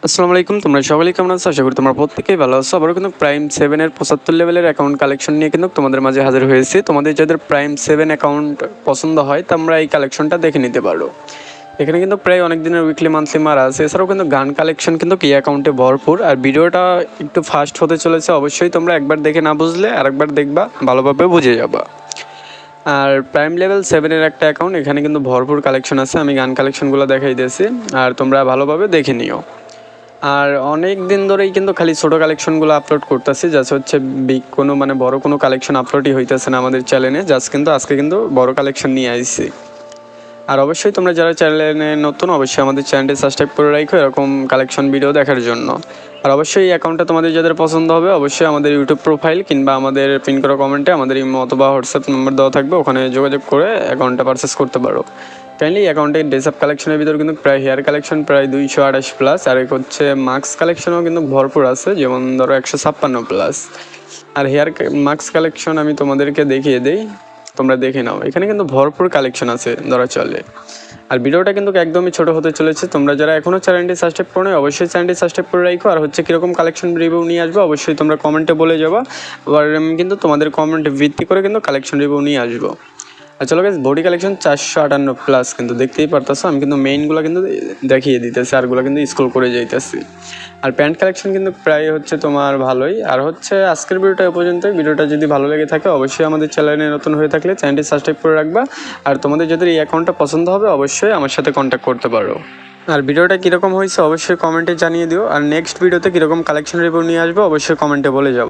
আসসালামু আলাইকুম, তোমরা সকলেই কেমন আছো? আশা করি তোমরা প্রত্যেকেই ভালো আছো। আবারও কিন্তু প্রাইম 7 এর 75 লেভেলের অ্যাকাউন্ট কালেকশন নিয়ে কিন্তু তোমাদের মাঝে হাজির হয়েছি। তোমাদের যাদের প্রাইম 7 অ্যাকাউন্ট পছন্দ হয় তোমরা এই কালেকশনটা দেখে নিতে পারো। এখানে কিন্তু প্রায় অনেক দিনের উইকলি মান্থলি মারা আছে। এছাড়াও কিন্তু গান কালেকশন কিন্তু এই অ্যাকাউন্টে ভরপুর। আর ভিডিওটা একটু ফাস্ট হতে চলেছে, অবশ্যই তোমরা একবার দেখে না বুঝলে আরেকবার দেখবা, ভালোভাবে বুঝে যাবা। আর প্রাইম লেভেল 7 এর একটা অ্যাকাউন্ট, এখানে কিন্তু ভরপুর কালেকশন আছে। আমি গান কালেকশনগুলো দেখাই দিয়েছি, আর তোমরা ভালোভাবে দেখে নিও। আর অনেক দিন ধরেই কিন্তু খালি ছোটো কালেকশনগুলো আপলোড করতেছি, জাস্ট হচ্ছে বিগ কোনো মানে বড় কোনো কালেকশন আপলোডই হইতেছে না আমাদের চ্যানেলে। জাস্ট কিন্তু আজকে কিন্তু বড় কালেকশন নিয়ে আসছি। আর অবশ্যই তোমরা যারা চ্যানেলে নতুন, অবশ্যই আমাদের চ্যানেলটি সাবস্ক্রাইব করে রাখো এরকম কালেকশন ভিডিও দেখার জন্য। আর অবশ্যই এই অ্যাকাউন্টটা তোমাদের যাদের পছন্দ হবে, অবশ্যই আমাদের ইউটিউব প্রোফাইল কিংবা আমাদের পিন করা কমেন্টে আমাদের ইমো অথবা হোয়াটসঅ্যাপ নাম্বার দেওয়া থাকবে, ওখানে যোগাযোগ করে অ্যাকাউন্টটা পারচেস করতে পারো। কাইন্ডলি অ্যাকাউন্টে ড্রেস আপ কালেকশনের ভিতরে কিন্তু প্রায় হেয়ার কালেকশন প্রায় 228 প্লাস, আর হচ্ছে মাস্ক কালেকশনও কিন্তু ভরপুর আছে, যেমন ধরো 156 প্লাস। আর হেয়ার মাস্ক কালেকশন আমি তোমাদেরকে দেখিয়ে দিই, তোমরা দেখে নাও। এখানে কিন্তু ভরপুর কালেকশন আছে ধরা চলে। আর ভিডিওটা কিন্তু একদমই ছোটো হতে চলেছে। তোমরা যারা এখনও চ্যানেলটি সাবস্ক্রাইব করো না, অবশ্যই চ্যানেলটি সাবস্ক্রাইব করে রাখো। আর হচ্ছে কীরকম কালেকশন রিভিউ নিয়ে আসবো অবশ্যই তোমরা কমেন্টে বলে যাবা। আবার আমি কিন্তু তোমাদের কমেন্টে ভিত্তি করে কিন্তু কালেকশন রিভিউ নিয়ে আসবো। আর চলো গাইস, বডি কালেকশন 458 প্লাস কিন্তু দেখতেই পারতেছো। আমি কিন্তু মেইনগুলো কিন্তু দেখিয়ে দিতেছি, আরগুলো কিন্তু স্ক্রল করে যাইতেছি। আর প্যান্ট কালেকশন কিন্তু প্রায় হচ্ছে তোমার ভালোই। আর হচ্ছে আজকের ভিডিওটা এ পর্যন্তই। ভিডিওটা যদি ভালো লেগে থাকে অবশ্যই আমাদের চ্যানেলে নতুন হয়ে থাকলে চ্যানেলটি সাবস্ক্রাইব করে রাখবা। আর তোমাদের যাদের এই অ্যাকাউন্টটা পছন্দ হবে অবশ্যই আমার সাথে কন্ট্যাক্ট করতে পারো। আর ভিডিওটা কীরকম হয়েছে অবশ্যই কমেন্টে জানিয়ে দিও। আর নেক্সট ভিডিওতে কীরকম কালেকশন রিভিউ নিয়ে আসবো অবশ্যই কমেন্টে বলে যাও।